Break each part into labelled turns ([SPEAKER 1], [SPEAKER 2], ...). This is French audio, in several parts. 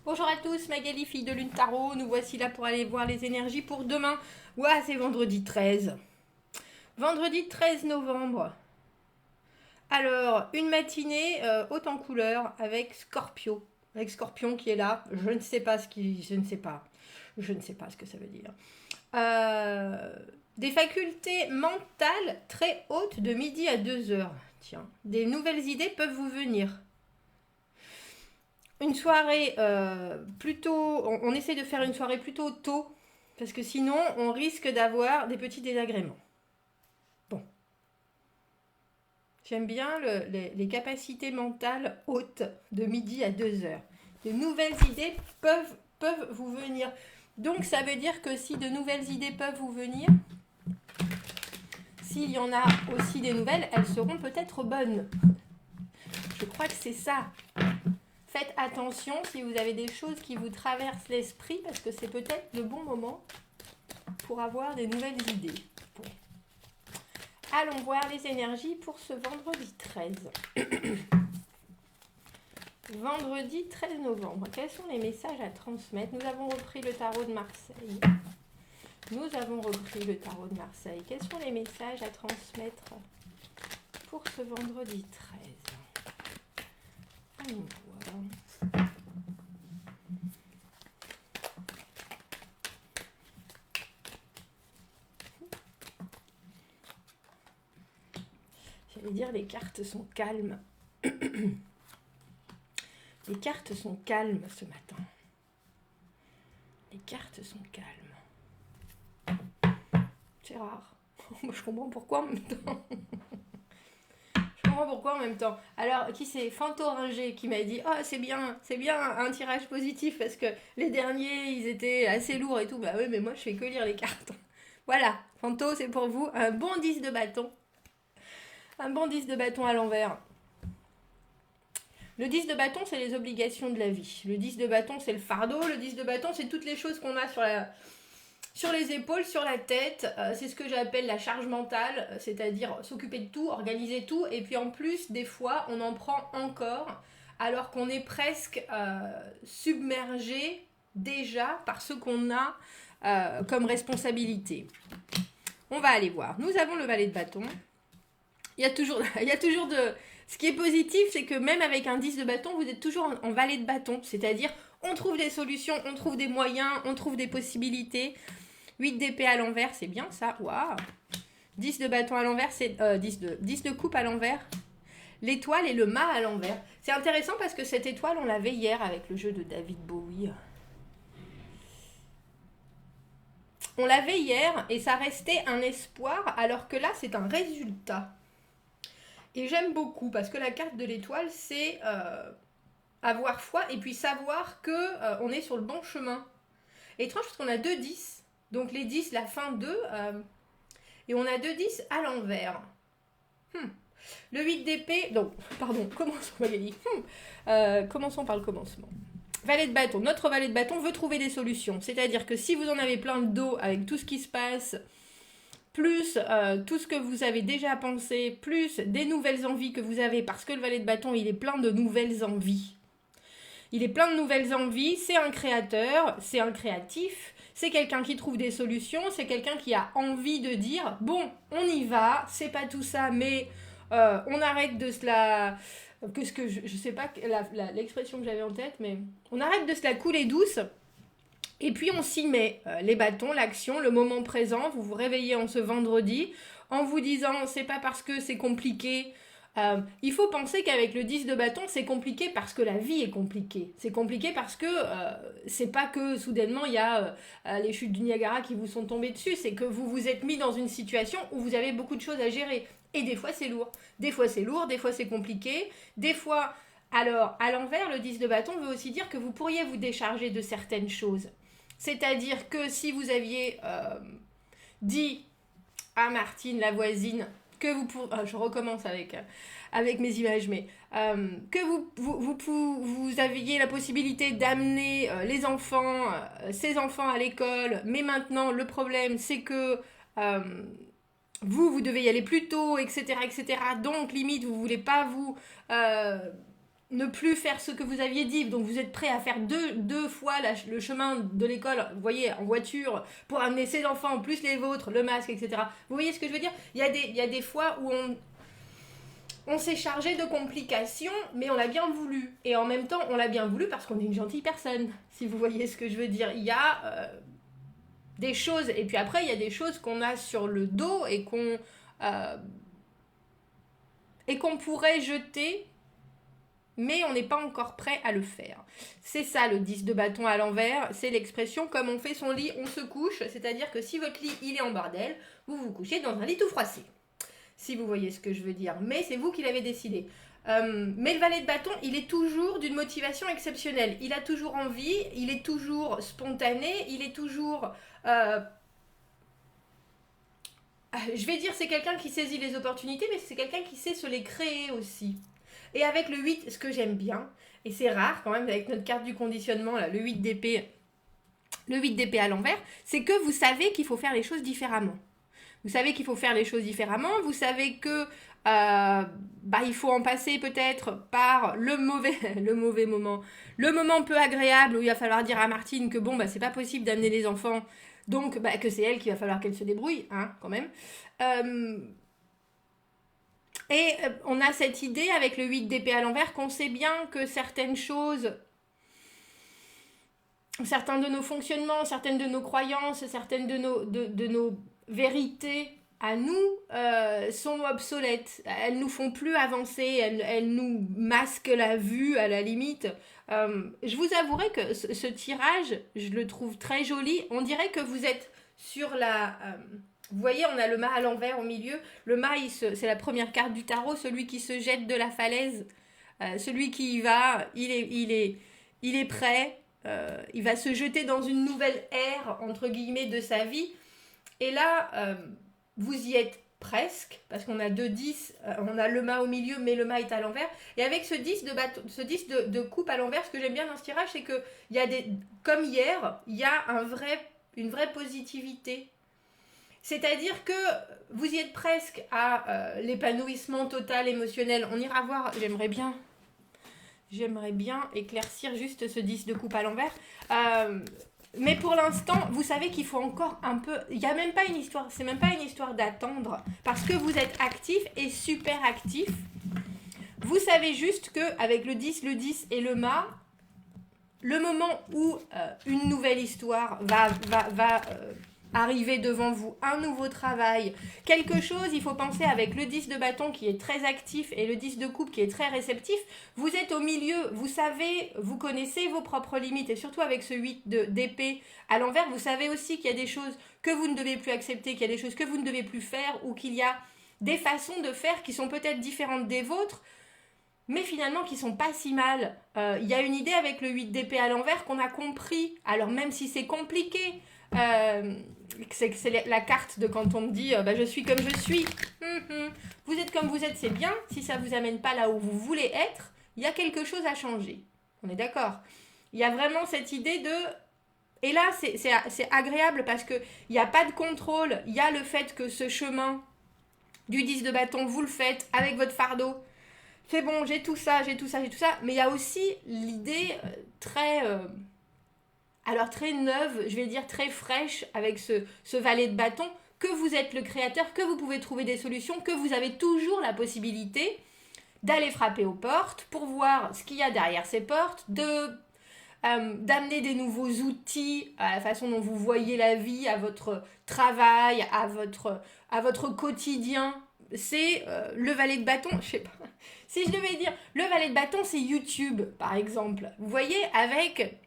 [SPEAKER 1] Bonjour à tous, Magali, fille de Lune Tarot. Nous voici là pour aller voir les énergies pour demain. Ouah, c'est vendredi 13. Vendredi 13 novembre. Alors, une matinée haute en couleur avec Scorpio. Avec Scorpion qui est là. Je ne sais pas ce qui. Je ne sais pas. Je ne sais pas ce que ça veut dire. Des facultés mentales très hautes de midi à 2 heures. Tiens, des nouvelles idées peuvent vous venir. Une soirée plutôt... On essaie de faire une soirée plutôt tôt, parce que sinon, on risque d'avoir des petits désagréments. Bon. J'aime bien les capacités mentales hautes de midi à 2 heures. De nouvelles idées peuvent vous venir. Donc, ça veut dire que si de nouvelles idées peuvent vous venir, s'il y en a aussi des nouvelles, elles seront peut-être bonnes. Je crois que c'est ça. Faites attention si vous avez des choses qui vous traversent l'esprit, parce que c'est peut-être le bon moment pour avoir des nouvelles idées. Bon. Allons voir les énergies pour ce vendredi 13. Vendredi 13 novembre. Quels sont les messages à transmettre? Nous avons repris le tarot de Marseille. Quels sont les messages à transmettre pour ce vendredi 13? Allons voir. J'allais dire, les cartes sont calmes. Les cartes sont calmes ce matin. Les cartes sont calmes. C'est rare. Je comprends pourquoi en même temps. Alors, qui c'est? Fantoringer qui m'a dit « Oh, c'est bien un tirage positif parce que les derniers, ils étaient assez lourds et tout. » Bah oui, mais moi, je fais que lire les cartes. Voilà, Fanto, c'est pour vous. Un bon 10 de bâton. Un bon 10 de bâton à l'envers. Le 10 de bâton, c'est les obligations de la vie. Le 10 de bâton, c'est le fardeau. Le 10 de bâton, c'est toutes les choses qu'on a sur les épaules, sur la tête. C'est ce que j'appelle la charge mentale, c'est-à-dire s'occuper de tout, organiser tout. Et puis en plus, des fois, on en prend encore, alors qu'on est presque submergé déjà par ce qu'on a comme responsabilité. On va aller voir. Nous avons le valet de bâton. Il y a toujours de... Ce qui est positif, c'est que même avec un 10 de bâton, vous êtes toujours en valet de bâton. C'est-à-dire, on trouve des solutions, on trouve des moyens, on trouve des possibilités. 8 d'épée à l'envers, c'est bien ça. Waouh. 10 de bâton à l'envers, c'est 10 de coupe à l'envers. L'étoile et le mât à l'envers. C'est intéressant parce que cette étoile, on l'avait hier avec le jeu de David Bowie. On l'avait hier et ça restait un espoir, alors que là, c'est un résultat. Et j'aime beaucoup parce que la carte de l'étoile, c'est avoir foi et puis savoir qu'on est sur le bon chemin. Et étrange parce qu'on a 2 10. Donc les 10, la fin 2. Et on a 2 10 à l'envers. Le 8 d'épée. Donc, pardon, commençons Magali. Commençons par le commencement. Valet de bâton. Notre valet de bâton veut trouver des solutions. C'est-à-dire que si vous en avez plein le dos avec tout ce qui se passe, plus tout ce que vous avez déjà pensé, plus des nouvelles envies que vous avez, parce que le valet de bâton, il est plein de nouvelles envies. C'est un créateur, c'est un créatif, c'est quelqu'un qui trouve des solutions, c'est quelqu'un qui a envie de dire « Bon, on y va, c'est pas tout ça, mais on arrête de se la... » je sais pas l'expression que j'avais en tête, mais on arrête de se la couler douce. Et puis on s'y met, les bâtons, l'action, le moment présent. Vous vous réveillez en ce vendredi en vous disant c'est pas parce que c'est compliqué. Il faut penser qu'avec le 10 de bâton, c'est compliqué parce que la vie est compliquée. C'est compliqué parce que c'est pas que soudainement il y a les chutes du Niagara qui vous sont tombées dessus. C'est que vous vous êtes mis dans une situation où vous avez beaucoup de choses à gérer. Et des fois c'est lourd. Des fois c'est compliqué. Des fois... Alors, à l'envers, le 10 de bâton veut aussi dire que vous pourriez vous décharger de certaines choses. C'est-à-dire que si vous aviez dit à Martine, la voisine, que je recommence avec mes images, mais que vous aviez la possibilité d'amener ces enfants à l'école, mais maintenant le problème c'est que vous devez y aller plus tôt, etc., etc. Donc limite vous voulez pas vous ne plus faire ce que vous aviez dit, donc vous êtes prêt à faire deux fois le chemin de l'école, vous voyez, en voiture, pour amener ses enfants, plus les vôtres, le masque, etc. Vous voyez ce que je veux dire? Il y a des fois où on s'est chargé de complications, mais on l'a bien voulu. Et en même temps, on l'a bien voulu parce qu'on est une gentille personne, si vous voyez ce que je veux dire. Il y a des choses, et puis après, il y a des choses qu'on a sur le dos et qu'on pourrait jeter, mais on n'est pas encore prêt à le faire. C'est ça le 10 de bâton à l'envers, c'est l'expression comme on fait son lit, on se couche, c'est-à-dire que si votre lit il est en bordel, vous vous couchez dans un lit tout froissé. Si vous voyez ce que je veux dire, mais c'est vous qui l'avez décidé. Mais le valet de bâton, il est toujours d'une motivation exceptionnelle. Il a toujours envie, il est toujours spontané, il est toujours... je vais dire c'est quelqu'un qui saisit les opportunités, mais c'est quelqu'un qui sait se les créer aussi. Et avec le 8, ce que j'aime bien, et c'est rare quand même avec notre carte du conditionnement, là, le 8 d'épée à l'envers, c'est que vous savez qu'il faut faire les choses différemment. Vous savez qu'il faut faire les choses différemment, vous savez que il faut en passer peut-être par le mauvais moment, le moment peu agréable où il va falloir dire à Martine que bon, c'est pas possible d'amener les enfants, donc que c'est elle qu'il va falloir qu'elle se débrouille, hein, quand même. Et on a cette idée avec le 8 d'épée à l'envers qu'on sait bien que certaines choses, certains de nos fonctionnements, certaines de nos croyances, certaines de nos vérités à nous sont obsolètes. Elles nous font plus avancer, elles nous masquent la vue à la limite. Je vous avouerai que ce tirage, je le trouve très joli. On dirait que vous êtes sur la... vous voyez, on a le mât à l'envers au milieu. Le mât, c'est la première carte du tarot, celui qui se jette de la falaise. Celui qui y va, il est prêt. Il va se jeter dans une nouvelle ère, entre guillemets, de sa vie. Et là, vous y êtes presque, parce qu'on a 2 10, on a le mât au milieu, mais le mât est à l'envers. Et avec ce 10 de coupe à l'envers, ce que j'aime bien dans ce tirage, c'est que il y a comme hier, il y a une vraie positivité. C'est-à-dire que vous y êtes presque à l'épanouissement total émotionnel. On ira voir, j'aimerais bien éclaircir juste ce 10 de coupe à l'envers. Mais pour l'instant, vous savez qu'il faut encore un peu... Il n'y a même pas une histoire, c'est même pas une histoire d'attendre. Parce que vous êtes actif et super actif. Vous savez juste qu'avec le 10 et le mât, le moment où une nouvelle histoire va arriver devant vous, un nouveau travail, quelque chose, il faut penser avec le 10 de bâton qui est très actif et le 10 de coupe qui est très réceptif, vous êtes au milieu, vous savez, vous connaissez vos propres limites et surtout avec ce 8 d'épée à l'envers, vous savez aussi qu'il y a des choses que vous ne devez plus accepter, qu'il y a des choses que vous ne devez plus faire ou qu'il y a des façons de faire qui sont peut-être différentes des vôtres, mais finalement qui sont pas si mal. Il y a une idée avec le 8 d'épée à l'envers qu'on a compris, alors même si c'est compliqué, c'est la carte de quand on me dit je suis comme je suis. Vous êtes comme vous êtes, c'est bien. Si ça vous amène pas là où vous voulez être, il y a quelque chose à changer. On est d'accord. Il y a vraiment cette idée de... Et là, c'est agréable parce qu'il n'y a pas de contrôle. Il y a le fait que ce chemin du 10 de bâton, vous le faites avec votre fardeau. C'est bon, j'ai tout ça. Mais il y a aussi l'idée très neuve, je vais dire très fraîche avec ce valet de bâton, que vous êtes le créateur, que vous pouvez trouver des solutions, que vous avez toujours la possibilité d'aller frapper aux portes pour voir ce qu'il y a derrière ces portes, d'amener des nouveaux outils à la façon dont vous voyez la vie, à votre travail, à votre quotidien. C'est le valet de bâton, je sais pas. Si je devais dire, le valet de bâton, c'est YouTube, par exemple. Vous voyez, avec...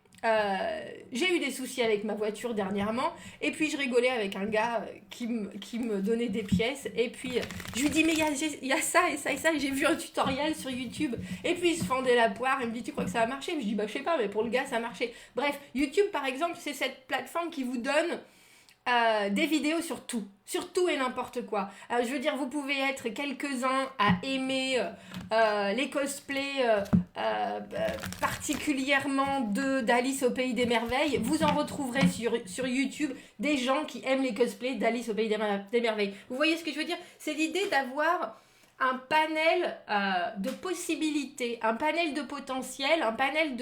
[SPEAKER 1] j'ai eu des soucis avec ma voiture dernièrement et puis je rigolais avec un gars qui me donnait des pièces et puis je lui dis mais il y a ça et ça et ça et j'ai vu un tutoriel sur YouTube et puis il se fendait la poire et me dit tu crois que ça va marcher? Je dis je sais pas mais pour le gars ça a marché. Bref, YouTube par exemple c'est cette plateforme qui vous donne des vidéos sur tout et n'importe quoi. Je veux dire, vous pouvez être quelques-uns à aimer les cosplays particulièrement d'Alice au Pays des Merveilles. Vous en retrouverez sur YouTube des gens qui aiment les cosplays d'Alice au Pays des Merveilles. Vous voyez ce que je veux dire? C'est l'idée d'avoir un panel de possibilités, un panel de potentiel, un panel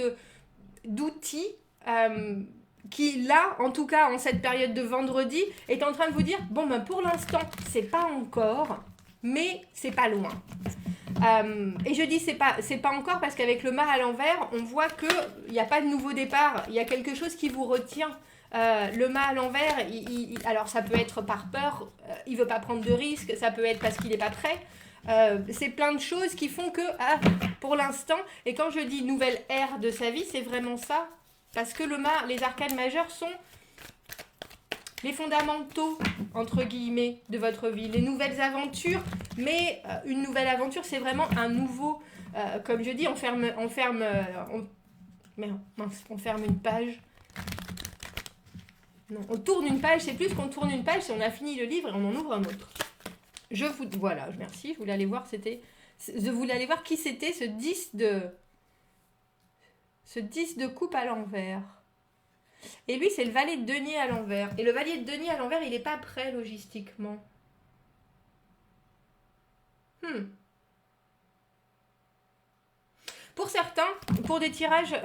[SPEAKER 1] d'outils qui, là, en tout cas, en cette période de vendredi, est en train de vous dire, bon, ben, pour l'instant, c'est pas encore, mais c'est pas loin. Et je dis c'est pas encore parce qu'avec le mât à l'envers, on voit qu'il n'y a pas de nouveau départ, il y a quelque chose qui vous retient. Le mât à l'envers, alors ça peut être par peur, il veut pas prendre de risques, ça peut être parce qu'il n'est pas prêt. C'est plein de choses qui font que, pour l'instant, et quand je dis nouvelle ère de sa vie, c'est vraiment ça. Parce que le mât, les arcanes majeures sont les fondamentaux, entre guillemets, de votre vie, les nouvelles aventures. Mais une nouvelle aventure, c'est vraiment un nouveau, comme je dis, on ferme une page. Non, on tourne une page, c'est plus qu'on tourne une page, c'est on a fini le livre et on en ouvre un autre. Voilà, merci, je voulais aller voir qui c'était ce 10 de coupe à l'envers. Et lui, c'est le valet de denier à l'envers. Et le valet de denier à l'envers, il n'est pas prêt logistiquement. Pour certains, pour des tirages,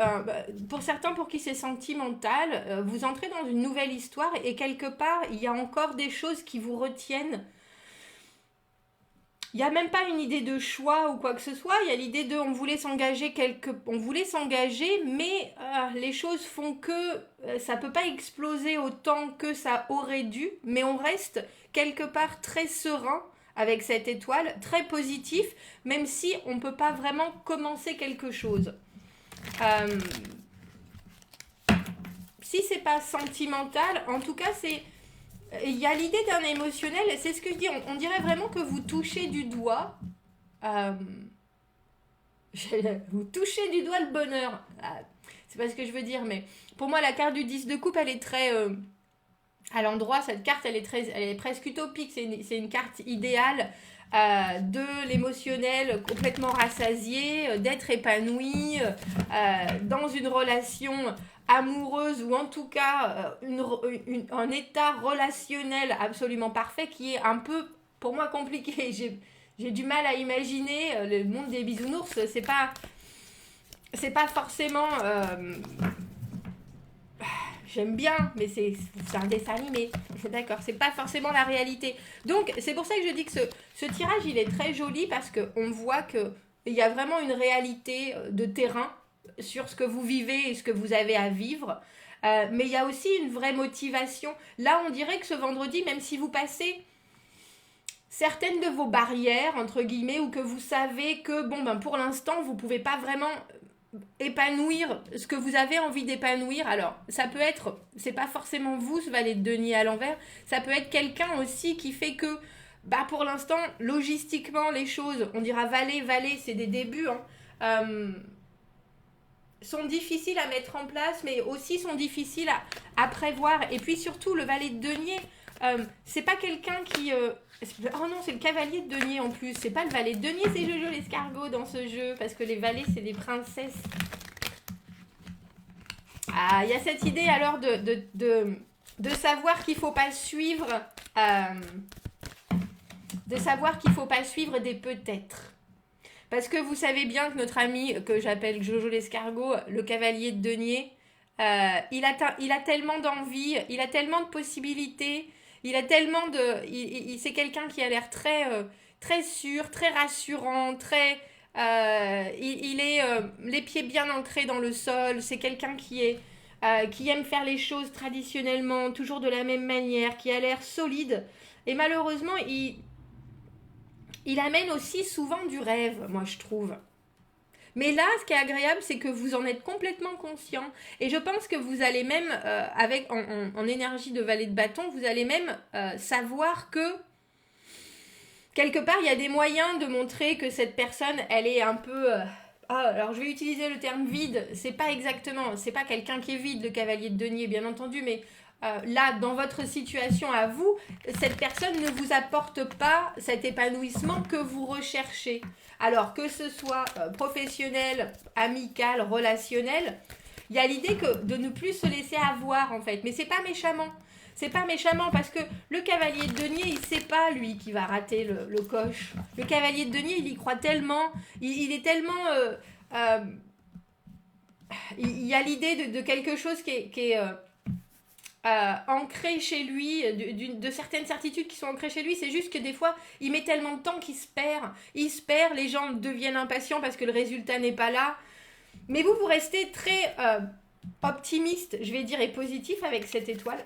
[SPEAKER 1] pour certains pour qui c'est sentimental, vous entrez dans une nouvelle histoire et quelque part, il y a encore des choses qui vous retiennent. Il n'y a même pas une idée de choix ou quoi que ce soit, il y a l'idée de on voulait s'engager, mais les choses font que ça ne peut pas exploser autant que ça aurait dû, mais on reste quelque part très serein avec cette étoile, très positif, même si on ne peut pas vraiment commencer quelque chose. Si c'est pas sentimental, en tout cas, il y a l'idée d'un émotionnel, c'est ce que je dis, on dirait vraiment que vous touchez du doigt, vous touchez du doigt le bonheur. C'est pas ce que je veux dire, mais pour moi, la carte du 10 de coupe, elle est très... à l'endroit, cette carte, elle est presque utopique. C'est une carte idéale de l'émotionnel complètement rassasié, d'être épanoui dans une relation amoureuse ou en tout cas un état relationnel absolument parfait qui est un peu, pour moi, compliqué. J'ai du mal à imaginer le monde des bisounours. C'est pas forcément... J'aime bien, mais c'est un dessin animé. D'accord, c'est pas forcément la réalité. Donc, c'est pour ça que je dis que ce tirage, il est très joli parce qu'on voit qu'il y a vraiment une réalité de terrain sur ce que vous vivez et ce que vous avez à vivre. Mais il y a aussi une vraie motivation. Là, on dirait que ce vendredi, même si vous passez certaines de vos barrières, entre guillemets, ou que vous savez que, pour l'instant, vous pouvez pas vraiment... épanouir ce que vous avez envie d'épanouir. Alors, ça peut être, c'est pas forcément vous, ce valet de denier à l'envers, ça peut être quelqu'un aussi qui fait que, pour l'instant, logistiquement, les choses, on dira valet, c'est des débuts, sont difficiles à mettre en place, mais aussi sont difficiles à prévoir. Et puis surtout, le valet de denier, c'est pas quelqu'un qui... oh non, c'est le cavalier de denier en plus. C'est pas le valet de denier, c'est Jojo l'escargot dans ce jeu. Parce que les valets, c'est des princesses. Ah, il y a cette idée alors de savoir qu'il faut pas suivre... de savoir qu'il faut pas suivre des peut-être. Parce que vous savez bien que notre ami, que j'appelle Jojo l'escargot, le cavalier de denier, il a tellement d'envie, il a tellement de possibilités... Il a tellement de... c'est quelqu'un qui a l'air très, très sûr, très rassurant, très... il est les pieds bien ancrés dans le sol. C'est quelqu'un qui aime faire les choses traditionnellement, toujours de la même manière, qui a l'air solide. Et malheureusement, il amène aussi souvent du rêve, moi je trouve. Mais là, ce qui est agréable, c'est que vous en êtes complètement conscient. Et je pense que vous allez même, en énergie de valet de bâton, vous allez même savoir que, quelque part, il y a des moyens de montrer que cette personne, elle est un peu... alors, je vais utiliser le terme vide. C'est pas quelqu'un qui est vide, le cavalier de denier, bien entendu, mais... là, dans votre situation à vous, cette personne ne vous apporte pas cet épanouissement que vous recherchez. Alors, que ce soit professionnel, amical, relationnel, il y a l'idée de ne plus se laisser avoir, en fait. Mais c'est pas méchamment. C'est pas méchamment parce que le cavalier de denier, il sait pas, lui, qui va rater le coche. Le cavalier de denier, il y croit tellement, il est tellement... il y a l'idée de quelque chose qui est ancré chez lui, de certaines certitudes qui sont ancrées chez lui. C'est juste que des fois, il met tellement de temps qu'il se perd. Il se perd, les gens deviennent impatients parce que le résultat n'est pas là. Mais vous restez très optimiste, je vais dire, et positif avec cette étoile.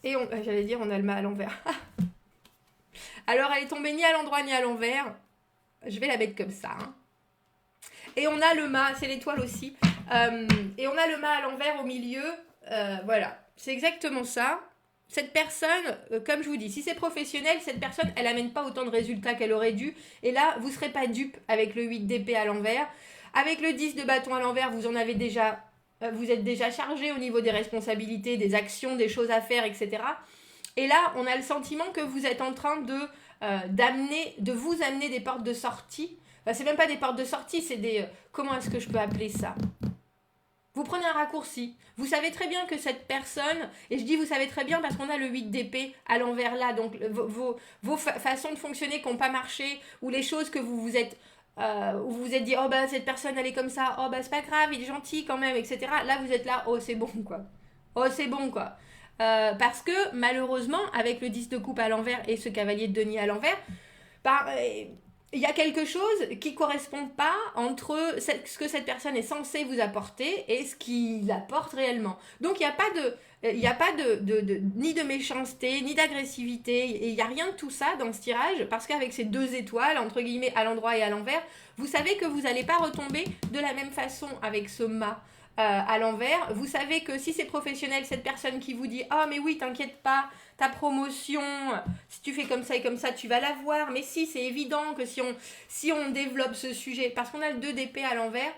[SPEAKER 1] Et j'allais dire, on a le mât à l'envers. Alors, elle est tombée ni à l'endroit ni à l'envers. Je vais la mettre comme ça. Hein. Et on a le mât, c'est l'étoile aussi. Et on a le mât à l'envers au milieu. Voilà, c'est exactement ça. Cette personne, comme je vous dis, si c'est professionnel, cette personne, elle n'amène pas autant de résultats qu'elle aurait dû. Et là, vous ne serez pas dupe avec le 8 d'épée à l'envers. Avec le 10 de bâton à l'envers, vous en avez déjà... vous êtes déjà chargé au niveau des responsabilités, des actions, des choses à faire, etc. Et là, on a le sentiment que vous êtes en train de vous amener des portes de sortie. Enfin, c'est même pas des portes de sortie, c'est des... comment est-ce que je peux appeler ça ? Vous prenez un raccourci. Vous savez très bien que cette personne, et je dis vous savez très bien parce qu'on a le 8 d'épée à l'envers là, donc vos façons de fonctionner qui n'ont pas marché, ou les choses que vous vous êtes... où vous vous êtes dit, oh bah cette personne elle est comme ça, oh bah c'est pas grave, il est gentil quand même, etc. Là vous êtes là, oh c'est bon quoi. Oh c'est bon quoi. Parce que malheureusement, avec le 10 de coupe à l'envers et ce cavalier de denier à l'envers, bah, il y a quelque chose qui ne correspond pas entre ce que cette personne est censée vous apporter et ce qu'il apporte réellement. Donc il n'y a pas ni de méchanceté, ni d'agressivité, et il n'y a rien de tout ça dans ce tirage, parce qu'avec ces deux étoiles, entre guillemets, à l'endroit et à l'envers, vous savez que vous n'allez pas retomber de la même façon avec ce mât à l'envers. Vous savez que si c'est professionnel, cette personne qui vous dit « Ah, mais oui, t'inquiète pas, ta promotion, si tu fais comme ça et comme ça, tu vas l'avoir. » Mais si, c'est évident que si on développe ce sujet, parce qu'on a le 2 d'épée à l'envers,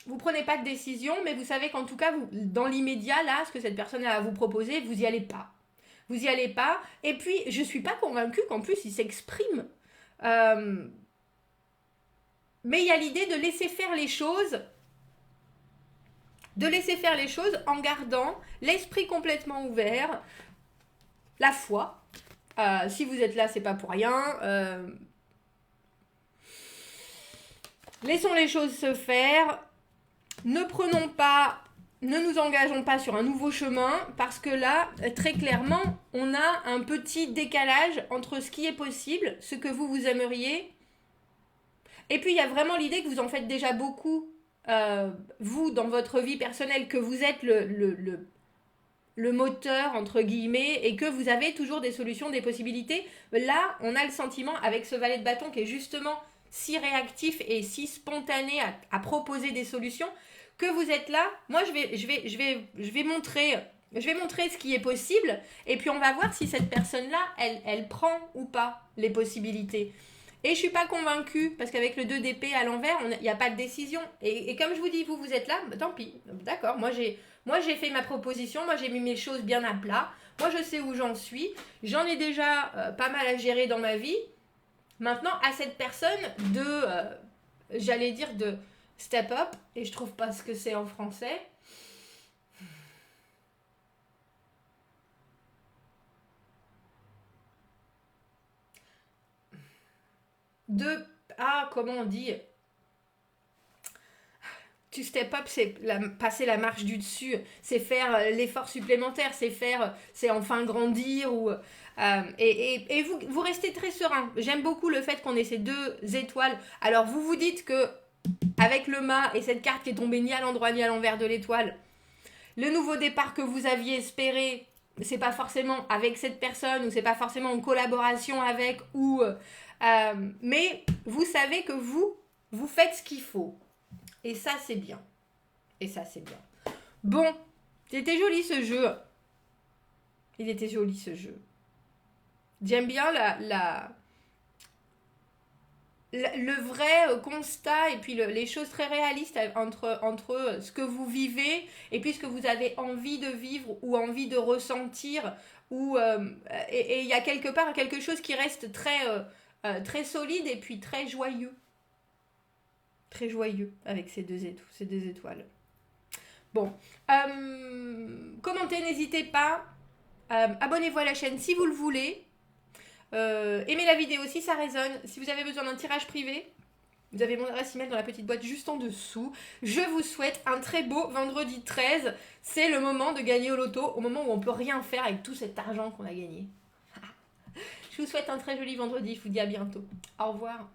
[SPEAKER 1] vous ne prenez pas de décision, mais vous savez qu'en tout cas, dans l'immédiat, là, ce que cette personne a à vous proposer, vous n'y allez pas. Vous n'y allez pas. Et puis, je ne suis pas convaincue qu'en plus, il s'exprime. Mais il y a l'idée de laisser faire les choses... en gardant l'esprit complètement ouvert, la foi. Si vous êtes là, c'est pas pour rien. Laissons les choses se faire. Ne nous engageons pas sur un nouveau chemin, parce que là, très clairement, on a un petit décalage entre ce qui est possible, ce que vous aimeriez, et puis il y a vraiment l'idée que vous en faites déjà beaucoup. Vous, dans votre vie personnelle, que vous êtes le moteur, entre guillemets, et que vous avez toujours des solutions, des possibilités. Là, on a le sentiment, avec ce valet de bâton qui est justement si réactif et si spontané à proposer des solutions, que vous êtes là. Moi, je vais montrer ce qui est possible, et puis on va voir si cette personne-là, elle prend ou pas les possibilités. Et je suis pas convaincue, parce qu'avec le 2 d'épée à l'envers, il n'y a pas de décision. Et comme je vous dis, vous êtes là, bah, tant pis. D'accord, moi j'ai fait ma proposition, moi j'ai mis mes choses bien à plat. Moi je sais où j'en suis. J'en ai déjà pas mal à gérer dans ma vie. Maintenant, à cette personne j'allais dire de step up, et je trouve pas ce que c'est en français. Comment on dit, to step up, c'est passer la marche du dessus, c'est faire l'effort supplémentaire, c'est enfin grandir, et vous restez très serein. J'aime beaucoup le fait qu'on ait ces 2 étoiles. Alors vous vous dites que avec le mât et cette carte qui est tombée ni à l'endroit ni à l'envers de l'étoile, le nouveau départ que vous aviez espéré, c'est pas forcément avec cette personne, ou c'est pas forcément en collaboration avec, mais vous savez que vous faites ce qu'il faut. Et ça, c'est bien. Bon, c'était joli ce jeu. Il était joli ce jeu. J'aime bien le vrai constat, et puis les choses très réalistes entre ce que vous vivez et puis ce que vous avez envie de vivre ou envie de ressentir. Et il y a quelque part quelque chose qui reste très solide et puis très joyeux. Très joyeux avec ces deux étoiles. Bon, commentez, n'hésitez pas. Abonnez-vous à la chaîne si vous le voulez. Aimez la vidéo si ça résonne. Si vous avez besoin d'un tirage privé, vous avez mon adresse email dans la petite boîte juste en dessous. Je vous souhaite un très beau vendredi 13. C'est le moment de gagner au loto, au moment où on peut rien faire avec tout cet argent qu'on a gagné. Je vous souhaite un très joli vendredi. Je vous dis à bientôt. Au revoir.